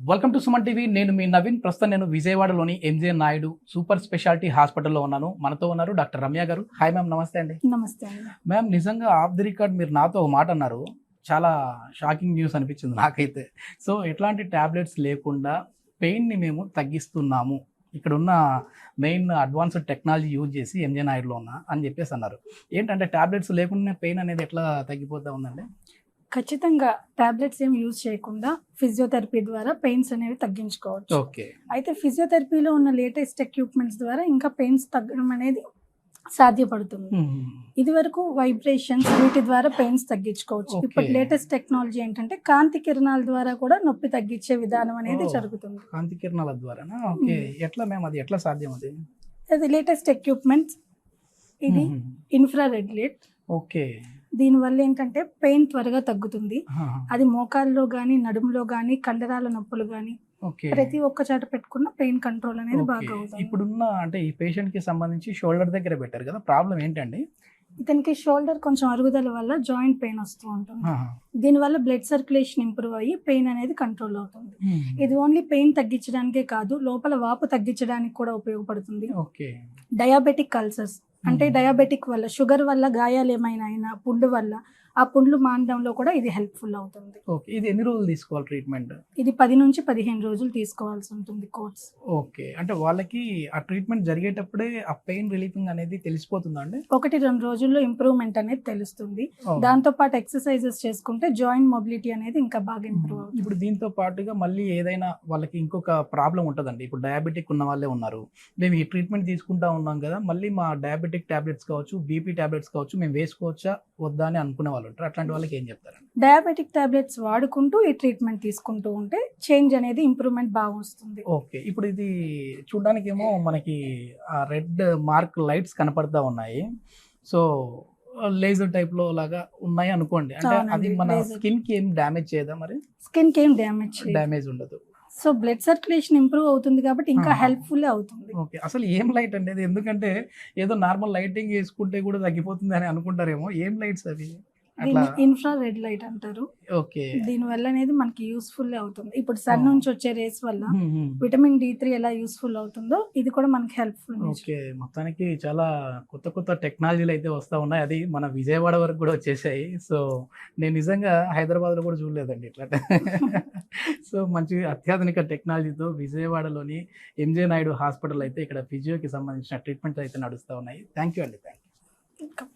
Welcome to Suman TV. నేను మీ నవీన్. ప్రస్తుతం నేను విజయవాడలోని ఎంజే నాయుడు సూపర్ స్పెషాలిటీ హాస్పిటల్లో ఉన్నాను. మనతో ఉన్నారు డాక్టర్ రమ్య గారు. హాయ్ మ్యామ్, నమస్తే అండి. నమస్తే అండి. మ్యామ్, నిజంగా ఆఫ్ ది రికార్డ్ మీరు నాతో ఒక మాట అన్నారు, చాలా షాకింగ్ న్యూస్ అనిపించింది నాకైతే. సో ఎట్లాంటి ట్యాబ్లెట్స్ లేకుండా పెయిన్ని మేము తగ్గిస్తున్నాము, ఇక్కడ ఉన్న మెయిన్ అడ్వాన్స్డ్ టెక్నాలజీ యూజ్ చేసి ఎంజే నాయుడులో ఉన్న అని చెప్పేసి అన్నారు. ఏంటంటే ట్యాబ్లెట్స్ లేకుండా పెయిన్ అనేది ఎట్లా తగ్గిపోతూ ఉందండి? ఖచ్చితంగా టాబ్లెట్స్ ఏం యూజ్ చేయకుండా ఫిజియోథెరపీ ద్వారా పెయిన్స్ అనేవి తగ్గించుకోవచ్చు. ఓకే. అయితే ఫిజియోథెరపీలో ఉన్న లేటెస్ట్ ఎక్విప్మెంట్స్ ద్వారా ఇంకా పెయిన్స్ తగ్గడం అనేది సాధ్యపడుతుంది. ఇది వరకు వైబ్రేషన్స్ వీటి ద్వారా పెయిన్స్ తగ్గించుకోవచ్చు. ఇప్పుడు లేటెస్ట్ టెక్నాలజీ ఏంటంటే కాంతి కిరణాల ద్వారా కూడా నొప్పి తగ్గించే విధానం అనేది జరుగుతుంది. కాంతి కిరణాల ద్వారానా? ఓకే. ఎట్లా మ్యామ్, అది ఎట్లా సాధ్యం? అది లేటెస్ట్ ఎక్విప్మెంట్స్. ఇది ఇన్ఫ్రారెడ్ లైట్. ఓకే. దీనివల్ల ఏంటంటే పెయిన్ త్వరగా తగ్గుతుంది. అది మోకాల్లో కానీ, నడుములో కానీ, కండరాల నొప్పులు కానీ ప్రతి ఒక్క చోట పెట్టుకున్న పెయిన్ కంట్రోల్ అనేది బాగా అవుతుంది. ఇప్పుడున్న అంటే ఈ పేషెంట్ కి సంబంధించి షోల్డర్ దగ్గర పెట్టారు కదా, ప్రాబ్లం ఏంటండి? ఇతనికి షోల్డర్ కొంచెం అరుగుదల వల్ల జాయింట్ పెయిన్ వస్తూ ఉంటుంది. దీనివల్ల బ్లడ్ సర్క్యులేషన్ ఇంప్రూవ్ అయ్యి పెయిన్ అనేది కంట్రోల్ అవుతుంది. ఇది ఓన్లీ పెయిన్ తగ్గించడానికే కాదు, లోపల వాపు తగ్గించడానికి కూడా ఉపయోగపడుతుంది. డయాబెటిక్ అల్సర్స్ అంటే డయాబెటిక్ వల్ల, షుగర్ వల్ల గాయాలు ఏమైనా అయినా, పుండు వల్ల ఆ పుండ్లు మానడంలో కూడా ఇది హెల్ప్ఫుల్ అవుతుంది. ఓకే. ఇది ఎన్ని రోజులు తీసుకోవాలి ట్రీట్మెంట్? ఇది 10 నుంచి 15 రోజులు తీసుకోవాల్సి ఉంటుంది కోర్స్. ఓకే. అంటే వాళ్ళకి ఆ ట్రీట్మెంట్ జరిగేటప్పుడే ఆ పెయిన్ రిలీఫింగ్ అనేది తెలిసిపోతుందా అండి? 1-2 రోజుల్లో ఇంప్రూవ్మెంట్ అనేది తెలుస్తుంది. దాంతో పాటు ఎక్సర్సైజెస్ చేసుకుంటే జాయింట్ మొబిలిటీ అనేది ఇంకా బాగా ఇంప్రూవ్ అవుతుంది. ఇప్పుడు దీంతో పాటుగా మళ్ళీ ఏదైనా వాళ్ళకి ఇంకొక ప్రాబ్లం ఉంటుందండి. ఇప్పుడు డయాబెటిక్ ఉన్న వాళ్ళే ఉన్నారు, మేము ఈ ట్రీట్మెంట్ తీసుకుంటా ఉన్నాం కదా, మళ్ళీ మా డయాబెటిక్ టాబ్లెట్స్ కావచ్చు, బీపీ టాబ్లెట్స్ కావచ్చు, మేము వేసుకోవచ్చా వద్దా అని అనుకునే వాళ్ళు ఉంటారు. అట్లాంటి వాళ్ళకి ఏం చెప్తారండి? డయాబెటిక్ టాబ్లెట్స్ వాడుకుంటూ ఈ ట్రీట్మెంట్ తీసుకుంటూ ఉంటే చేంజ్ అనేది ఇంప్రూవ్మెంట్ బాగా వస్తుంది. ఓకే. ఇప్పుడు ఇది చూడడానికి ఏమో మనకి రెడ్ మార్క్ లైట్స్ కనపడతా ఉన్నాయి. సో లేజర్ టైప్ లో లాగా ఉన్నాయి అనుకోండి. అంటే అది మన స్కిన్ కి ఏం డ్యామేజ్ చేయదా? మరి స్కిన్ కి ఏం డ్యామేజ్ ఉండదు. సో బ్లడ్ సర్క్యులేషన్ ఇంప్రూవ్ అవుతుంది కాబట్టి ఇంకా హెల్ప్ఫుల్ అవుతుంది. ఓకే. అసలు ఏం లైట్ అనేది? ఎందుకంటే ఏదో నార్మల్ లైటింగ్ వేసుకుంటే కూడా తగ్గిపోతుంది అని అనుకుంటారేమో. ఏం లైట్స్ అవి? ఇన్ఫ్రారెడ్ లైట్ అంటారు. ఓకే. దీని వల్ల అనేది మనకి యూస్ఫుల్ అవుతుంది. ఇప్పుడు సన్ నుంచి వచ్చే రేస్ వల్ల విటమిన్ D3 ఎలా యూస్ఫుల్ అవుతుందో ఇది కూడా మనకి హెల్ప్ఫుల్. ఓకే. మొత్తానికి చాలా కొత్త కొత్త టెక్నాలజీలు అయితే వస్తూ ఉన్నాయి. అది మన విజయవాడ వరకు కూడా వచ్చేసాయి. సో నేను నిజంగా హైదరాబాద్లో కూడా చూడలేదండి ఇట్లా. సో మంచి అత్యాధునిక టెక్నాలజీతో విజయవాడలోని ఎంజే నాయుడు హాస్పిటల్ అయితే ఇక్కడ ఫిజియోకి సంబంధించిన ట్రీట్మెంట్ అయితే నడుస్తూ ఉన్నాయి. థ్యాంక్ యూ అండి. Thank you.